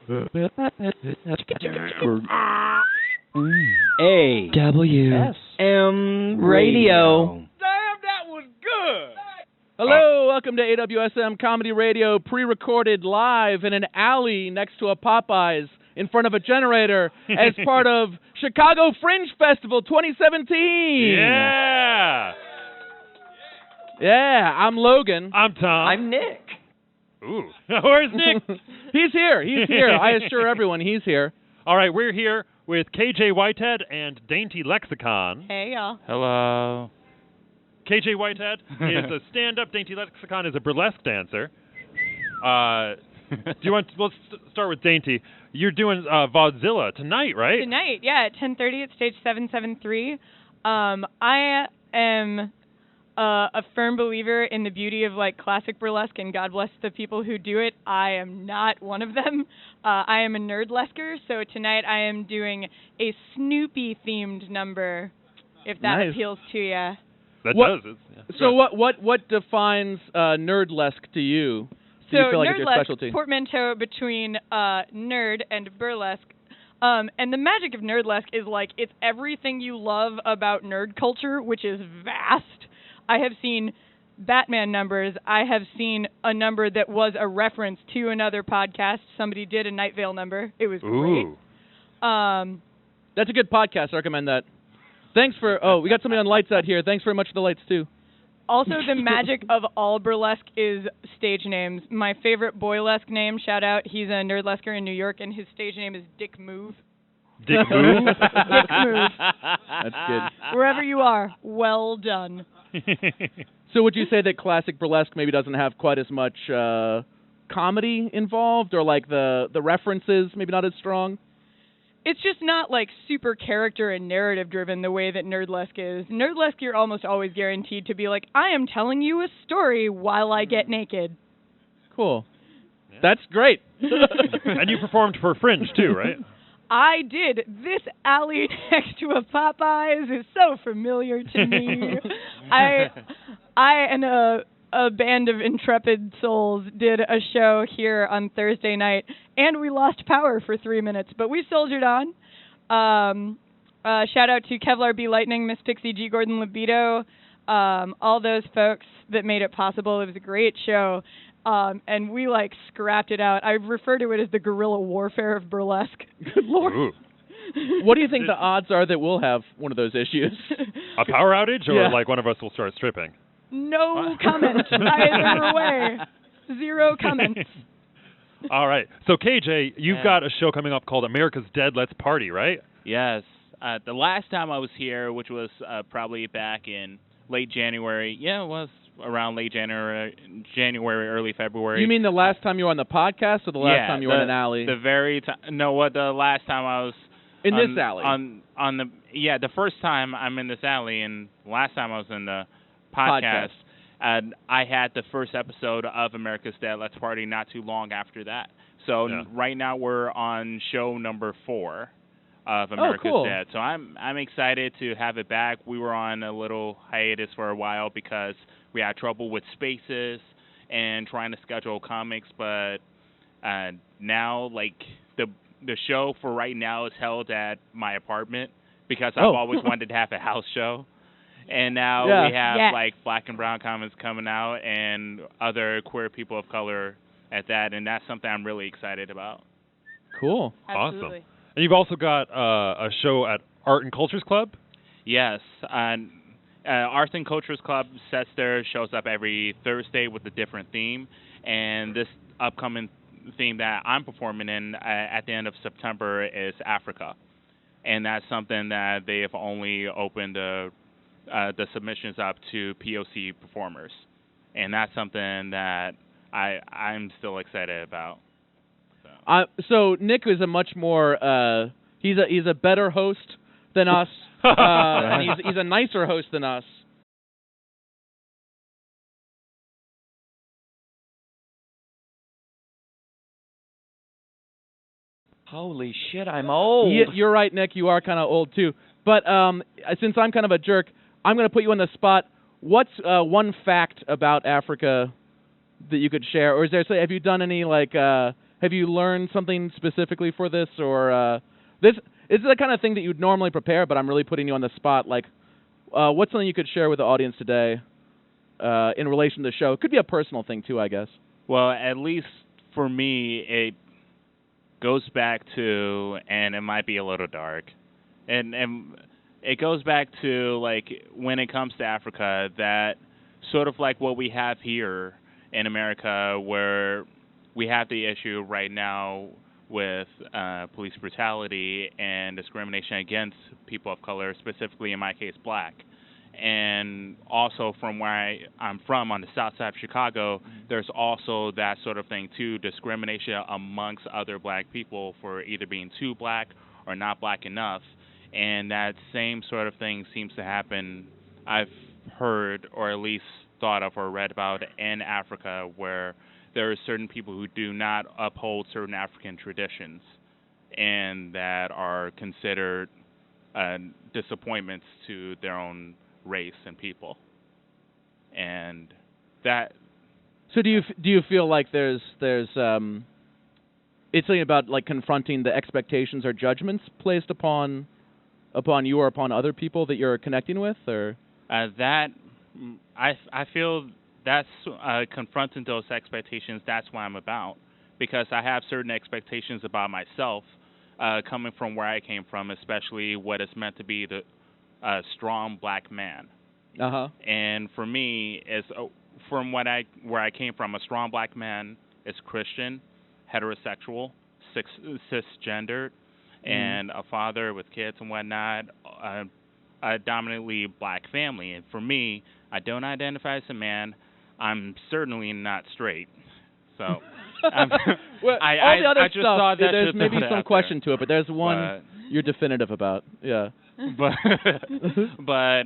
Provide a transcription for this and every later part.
AWSM Radio. Damn, that was good. Hello, welcome to AWSM Comedy Radio, pre-recorded live in an alley next to a Popeyes in front of a generator as part of Chicago Fringe Festival 2017. Yeah, I'm Logan. I'm Tom. I'm Nick. Ooh, where's Nick? He's here. I assure everyone he's here. All right, we're here with KJ Whitehead and Dainty Lexicon. Hey, y'all. Hello. KJ Whitehead is a stand-up. Dainty Lexicon is a burlesque dancer. Let's start with Dainty. You're doing Vaudzilla tonight, right? Tonight, yeah, at 10:30 at Stage 773. I am a firm believer in the beauty of like classic burlesque, and God bless the people who do it. I am not one of them. I am a nerd-lesker, so tonight I am doing a Snoopy-themed number, if that appeals to you. That does. So what defines nerdlesque to you? Do you feel like it's your specialty? Portmanteau between nerd and burlesque. And the magic of nerdlesque is like it's everything you love about nerd culture, which is vast. I have seen Batman numbers. I have seen a number that was a reference to another podcast. Somebody did a Night Vale number. It was great. That's a good podcast. I recommend that. Thanks for... Oh, we got somebody on lights out here. Thanks very much for the lights, too. Also, the magic of all burlesque is stage names. My favorite boylesque name, shout out, he's a nerdlesker in New York, and his stage name is Dick Move. Dick Move? Dick Move. That's good. Wherever you are, well done. So would you say that classic burlesque maybe doesn't have quite as much comedy involved, or like the references maybe not as strong? It's just not like super character and narrative driven the way that nerdlesque is. Nerdlesque, you're almost always guaranteed to be like, I am telling you a story while I get naked. Cool. Yeah. That's great. And you performed for Fringe too, right? I did. This alley next to a Popeyes is so familiar to me. I and a band of intrepid souls did a show here on Thursday night, and we lost power for 3 minutes, but we soldiered on. Shout out to Kevlar B. Lightning, Miss Pixie G. Gordon Libido, all those folks that made it possible. It was a great show, and we like scrapped it out. I refer to it as the guerrilla warfare of burlesque. Good Lord. Ooh. What do you think the odds are that we'll have one of those issues? A power outage, or yeah. like one of us will start stripping? No comment either way. Zero comments. All right. So, KJ, you've got a show coming up called America's Dead, Let's Party, right? Yes. The last time I was here, which was probably back in late January. Yeah, it was around late January, early February. You mean the last time you were on the podcast, or the last time you were in an alley? The last time I was in this alley. The first time I'm in this alley, and last time I was in the podcast. And I had the first episode of America's Dead Let's Party not too long after that. So right now we're on show number 4 of America's Dead. So I'm excited to have it back. We were on a little hiatus for a while because we had trouble with spaces and trying to schedule comics, but now like the show for right now is held at my apartment because I've always wanted to have a house show. And now we have like Black and Brown comics coming out and other queer people of color at that, and that's something I'm really excited about. Cool. Absolutely. Awesome. And you've also got a show at Art and Cultures Club? Yes. Art and Cultures Club sets their shows up every Thursday with a different theme, and this upcoming theme that I'm performing in at the end of September is Africa. And that's something that they have only opened the submissions up to POC performers, and that's something that I'm still excited about. So Nick is a much more he's a better host than us, and he's a nicer host than us. Holy shit, I'm old. You're right, Nick. You are kind of old too. But since I'm kind of a jerk, I'm going to put you on the spot. What's one fact about Africa that you could share? Or is there, have you done any like Have you learned something specifically for this, or this is the kind of thing that you'd normally prepare, but I'm really putting you on the spot. Like, what's something you could share with the audience today in relation to the show? It could be a personal thing too, I guess. Well, at least for me, it goes back to, and it might be a little dark, and it goes back to, like, when it comes to Africa, that sort of like what we have here in America, where we have the issue right now with police brutality and discrimination against people of color, specifically in my case, black. And also from where I'm from, on the south side of Chicago, there's also that sort of thing too, discrimination amongst other black people for either being too black or not black enough. And that same sort of thing seems to happen, I've heard, or at least thought of or read about, in Africa, where there are certain people who do not uphold certain African traditions and that are considered disappointments to their own race and people. And that... So do you feel like there's it's something about, like, confronting the expectations or judgments placed upon you or upon other people that you're connecting with, or that I feel that's confronting those expectations. That's what I'm about, because I have certain expectations about myself, coming from where I came from, especially what it's meant to be the strong black man. And for me, is from where I came from, a strong black man is Christian, heterosexual, cisgendered, and a father with kids and whatnot, a dominantly black family. And for me, I don't identify as a man. I'm certainly not straight. So well, all the other stuff, there's maybe some question to it, but there's one you're definitive about. Yeah. But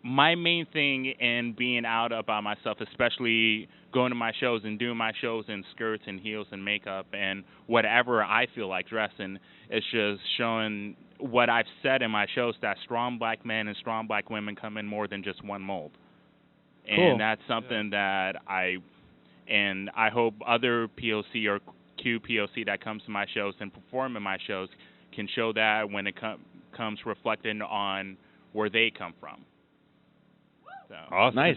my main thing in being out about myself, especially going to my shows and doing my shows in skirts and heels and makeup and whatever I feel like dressing, is just showing what I've said in my shows, that strong black men and strong black women come in more than just one mold. Cool. And that's something that I hope other POC or QPOC that comes to my shows and perform in my shows can show that when it comes reflecting on where they come from. So. Awesome. Nice.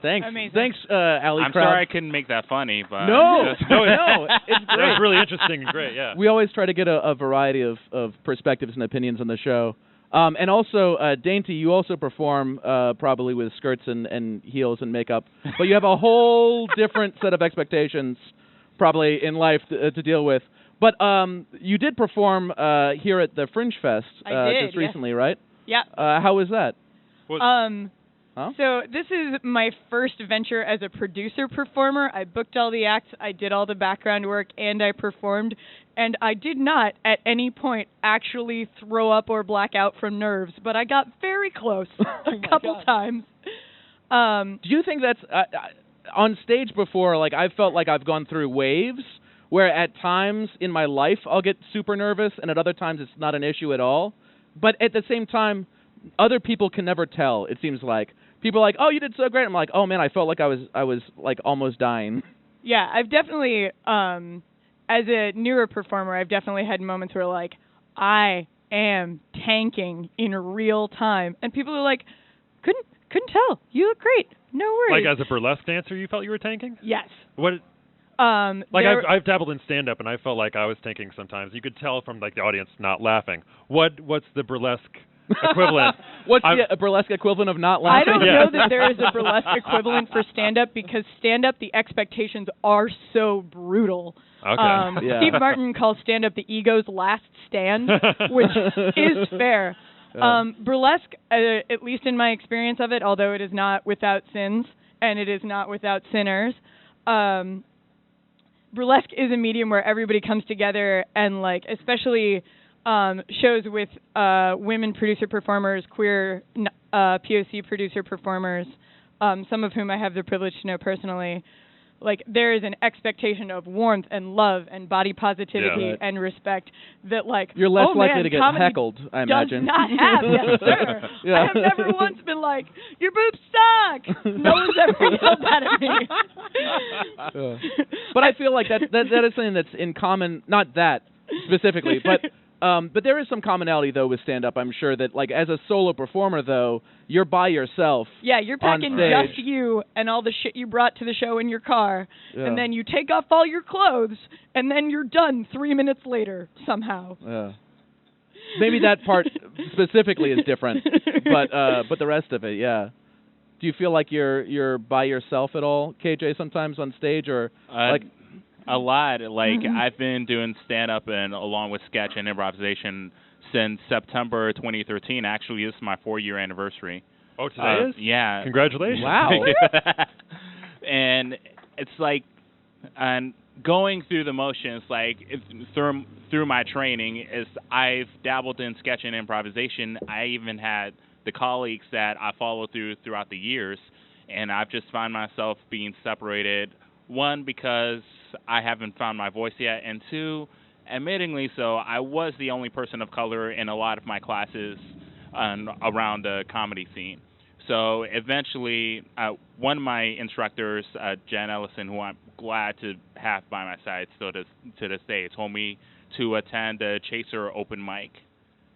Thanks. Amazing. Thanks, Ali. I'm sorry I couldn't make that funny, but no, it's great. That was really interesting and great. Yeah. We always try to get a variety of perspectives and opinions on the show. And also, Dainty, you also perform probably with skirts and heels and makeup, but you have a whole different set of expectations probably in life to deal with. But you did perform here at the Fringe Fest just recently, right? Yeah. How was that? So this is my first venture as a producer performer. I booked all the acts, I did all the background work, and I performed. And I did not at any point actually throw up or black out from nerves, but I got very close a couple times. Do you think that's on stage before? Like, I've felt like I've gone through waves where at times in my life I'll get super nervous, and at other times it's not an issue at all. But at the same time, other people can never tell. It seems like people are like, "Oh, you did so great." I'm like, "Oh man, I felt like I was like almost dying." Yeah, I've definitely, as a newer performer, I've definitely had moments where, like, I am tanking in real time, and people are like, "Couldn't tell. You look great. No worries." Like, as a burlesque dancer, you felt you were tanking? Yes. What? Like, I've dabbled in stand-up, and I felt like I was tanking sometimes. You could tell from, like, the audience not laughing. What's the burlesque equivalent? What's the burlesque equivalent of not laughing? I don't know that there is a burlesque equivalent for stand-up, because stand-up, the expectations are so brutal. Okay. Yeah. Steve Martin calls stand-up the ego's last stand, which is fair. Burlesque, at least in my experience of it, although it is not without sins and it is not without sinners, burlesque is a medium where everybody comes together, and, like, especially shows with women producer performers, queer POC producer performers, some of whom I have the privilege to know personally. like there is an expectation of warmth and love and body positivity and respect that like you're less likely to get heckled, I imagine. Does not have, yes, sir. I have never once been like, your boobs suck. No one's ever yelled that at me. But I feel like that is something that's in common, not that specifically, but there is some commonality though with stand-up. I'm sure that like as a solo performer though, you're by yourself. Yeah, you're packing just you and all the shit you brought to the show in your car, and then you take off all your clothes, and then you're done 3 minutes later somehow. Yeah. Maybe that part specifically is different, but the rest of it, yeah. Do you feel like you're by yourself at all, KJ, sometimes on stage, or like? A lot. Like I've been doing stand-up and along with sketch and improvisation since September 2013. Actually, this is my 4-year anniversary. Oh, today is? Yeah. Congratulations. Wow. And it's like, and going through the motions, like through my training, is I've dabbled in sketch and improvisation. I even had the colleagues that I followed throughout the years, and I've just found myself being separated. One, because I haven't found my voice yet, and two, admittingly so, I was the only person of color in a lot of my classes around the comedy scene. So eventually, one of my instructors, Jen Ellison, who I'm glad to have by my side still to this day, told me to attend the Chaser open mic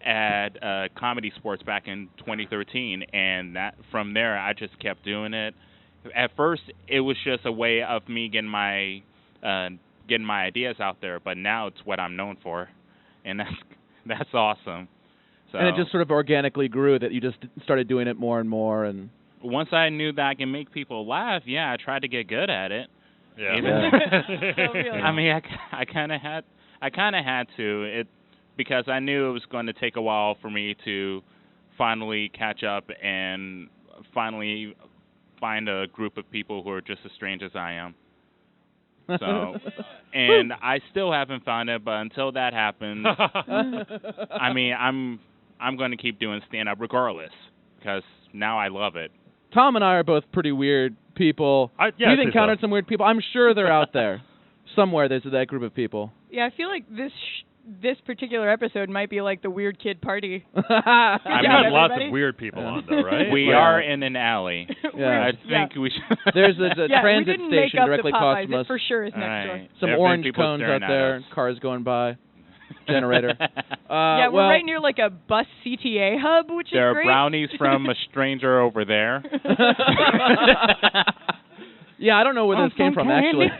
at Comedy Sports back in 2013, and that from there I just kept doing it. At first, it was just a way of me getting my ideas out there, but now it's what I'm known for, and that's awesome. So, and it just sort of organically grew that you just started doing it more and more. And once I knew that I can make people laugh, I tried to get good at it. Yeah. I mean, I kind of had to because I knew it was going to take a while for me to finally catch up and finally find a group of people who are just as strange as I am. So, and I still haven't found it, but until that happens, I mean, I'm going to keep doing stand-up regardless, because now I love it. Tom and I are both pretty weird people. We've encountered some weird people. I'm sure they're out there. Somewhere there's that group of people. Yeah, I feel like this particular episode might be like the weird kid party. I've had lots of weird people on, though, right? We are in an alley. I think we should. There's a transit station directly across from us. It for sure is next door. Some orange cones out there, cars going by. Generator. We're right near like a bus CTA hub, which is great. There are brownies from a stranger over there. I don't know where this came from, actually.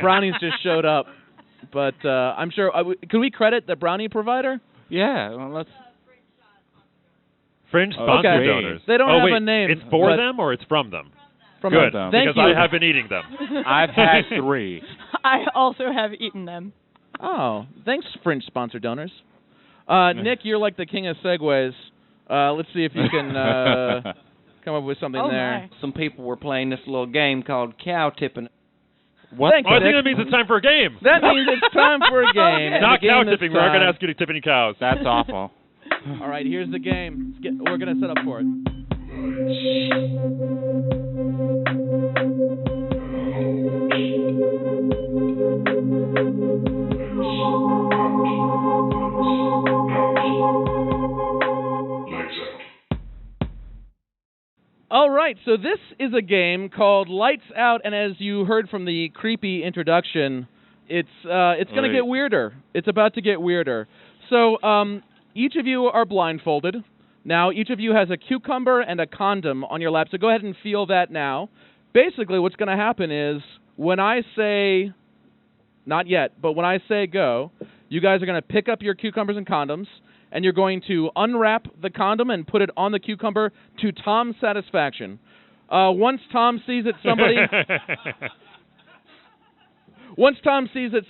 Brownies just showed up. But I'm sure. Could we credit the brownie provider? Yeah, well, let's. Fringe sponsor donors. They don't have a name. It's for them or it's from them? From Good, them. because I have been eating them. I've had 3. I also have eaten them. Oh, thanks, Fringe sponsor donors. Nick, you're like the king of segues. Let's see if you can come up with something there. Some people were playing this little game called cow tipping. What? I think that means it's time for a game. That means it's time for a game. Not cow tipping. We're not going to ask you to tip any cows. That's awful. All right, here's the game. We're going to set up for it. All right, so this is a game called Lights Out, and as you heard from the creepy introduction, it's going to get weirder. It's about to get weirder. So each of you are blindfolded. Now, each of you has a cucumber and a condom on your lap, so go ahead and feel that now. Basically, what's going to happen is when I say, not yet, but when I say go, you guys are going to pick up your cucumbers and condoms, and you're going to unwrap the condom and put it on the cucumber to Tom's satisfaction. Once Tom sees that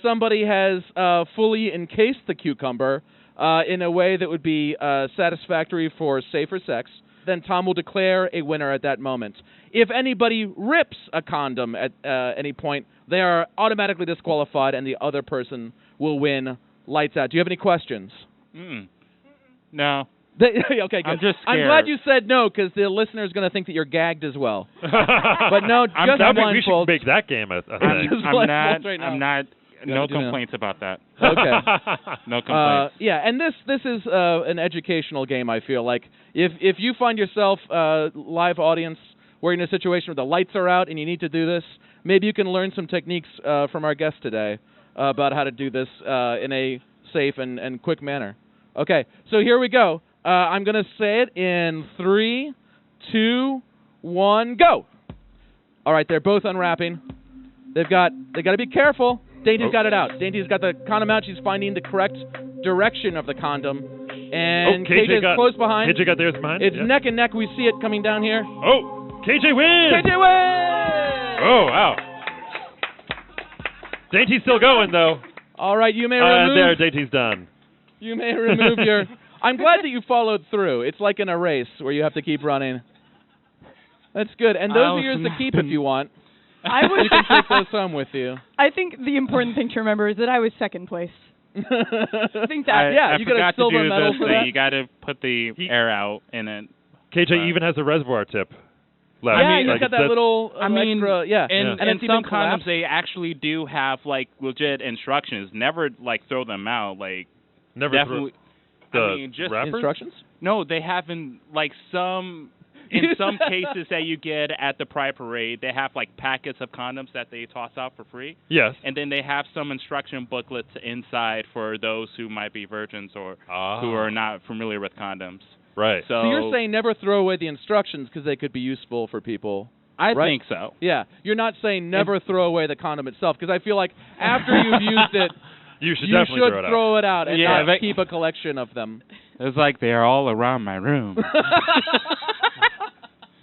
somebody has fully encased the cucumber in a way that would be satisfactory for safer sex, then Tom will declare a winner at that moment. If anybody rips a condom at any point, they are automatically disqualified, and the other person will win. Lights out. Do you have any questions? No. Okay, good. I'm just scared. I'm glad you said no, because the listener's going to think that you're gagged as well. But no, just blindfold. We should make that game a thing. I'm not. No complaints about that. Okay. No complaints. Yeah, and this is an educational game, I feel like. If you find yourself, live audience, where you're in a situation where the lights are out and you need to do this, maybe you can learn some techniques from our guest today about how to do this in a safe and quick manner. Okay, so here we go. I'm going to say it in 3, 2, 1, go. All right, they're both unwrapping. They got to be careful. Dainty's got it out. Dainty's got the condom out. She's finding the correct direction of the condom. And KJ's close behind. KJ got theirs behind. It's neck and neck. We see it coming down here. Oh, KJ wins! KJ wins! Oh, wow. Dainty's still going, though. All right, you may remove... there, Dainty's done. You may remove your... I'm glad that you followed through. It's like in a race where you have to keep running. That's good. And those are yours to keep if you want. You can take those home with you. I think the important thing to remember is that I was second place. I think that. I you got a silver medal for that. You got to put the air out in it. KJ even has a reservoir tip left. Yeah, you got that little extra, And some condoms, they actually do have, like, legit instructions. Never, like, throw them out. Like, never definitely. just wrappers? Instructions? No, they haven't, like, in some cases that you get at the Pride Parade, they have, like, packets of condoms that they toss out for free. Yes. And then they have some instruction booklets inside for those who might be virgins or who are not familiar with condoms. Right. So you're saying never throw away the instructions because they could be useful for people. I think so. Yeah. You're not saying never throw away the condom itself, because I feel like after you've used it, you should throw it out and not keep a collection of them. It's like they're all around my room.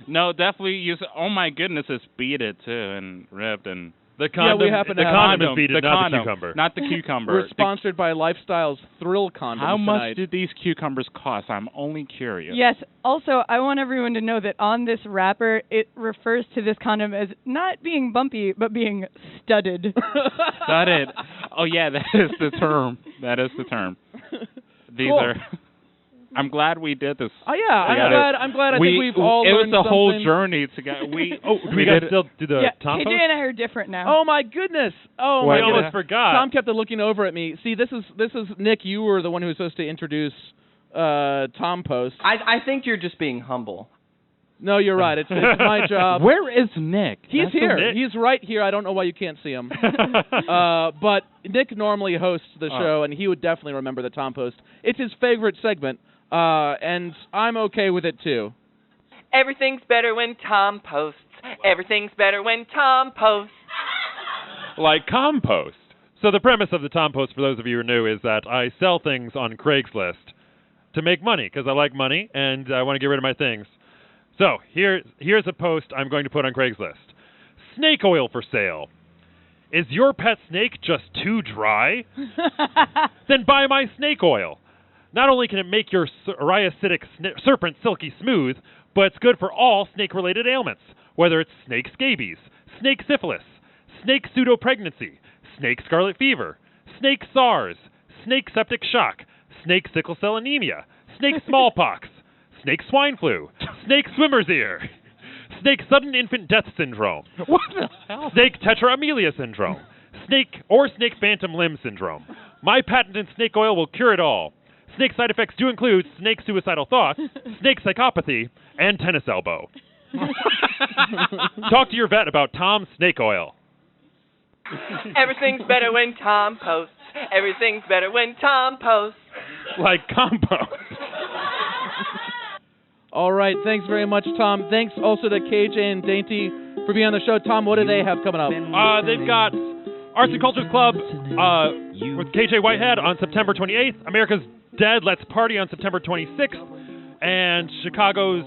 No, definitely use. Oh my goodness, it's beaded too and ribbed and. The condom, we happen to have condom is beaded, not the cucumber. Not the cucumber. We're sponsored by Lifestyle's Thrill Condom. How much did these cucumbers cost? I'm only curious. Yes. Also, I want everyone to know that on this wrapper, it refers to this condom as not being bumpy, but being studded. Studded. Oh yeah, that is the term. That is the term. These are. I'm glad we did this. Oh yeah, I'm glad. I think we've all learned something. It was a whole journey to get. Do we guys still do the Tom KJ post? and I are different now. Oh my goodness! Oh my goodness! Almost forgot. Tom kept looking over at me. See, this is Nick. You were the one who was supposed to introduce Tom post. I think you're just being humble. No, you're right. It's my job. Where is Nick? He's here. He's right here. I don't know why you can't see him. But Nick normally hosts the show, and he would definitely remember the Tom post. It's his favorite segment. And I'm okay with it too. Everything's better when Tom posts. Everything's better when Tom posts. Like compost. So the premise of the Tom post, for those of you who are new, is that I sell things on Craigslist to make money, because I like money and I want to get rid of my things. So here's a post I'm going to put on Craigslist. Snake oil for sale. Is your pet snake just too dry? Then buy my snake oil. Not only can it make your psoriatic serpent silky smooth, but it's good for all snake-related ailments, whether it's snake scabies, snake syphilis, snake pseudopregnancy, snake scarlet fever, snake SARS, snake septic shock, snake sickle cell anemia, snake smallpox, snake swine flu, snake swimmer's ear, snake sudden infant death syndrome, what the hell? Snake tetraamelia syndrome, snake phantom limb syndrome. My patented snake oil will cure it all. Snake side effects do include snake suicidal thoughts, snake psychopathy, and tennis elbow. Talk to your vet about Tom's snake oil. Everything's better when Tom posts. Everything's better when Tom posts. Like compost. All right, thanks very much, Tom. Thanks also to KJ and Dainty for being on the show. Tom, what do they have coming up? They've got Arts and Cultures Club with KJ Whitehead on September 28th. America's Dead Let's Party on September 26th. And Chicago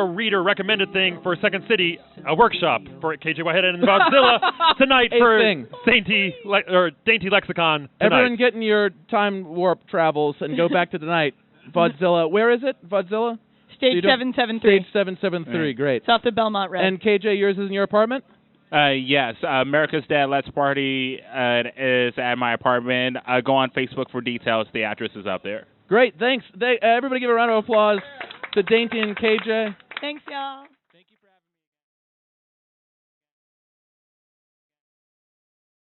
Reader recommended thing for Second City, a workshop for KJ Whitehead and Godzilla tonight for Dainty Lexicon tonight. Everyone get in your time warp travels and go back to tonight. Vodzilla. Where is it? Vodzilla? Stage 773. Stage 773. Great. South of Belmont Red. And KJ, yours is in your apartment? Yes, America's Dad Let's Party is at my apartment. Go on Facebook for details. The address is up there. Great, thanks. Everybody give a round of applause to Dainty and KJ. Thanks, y'all.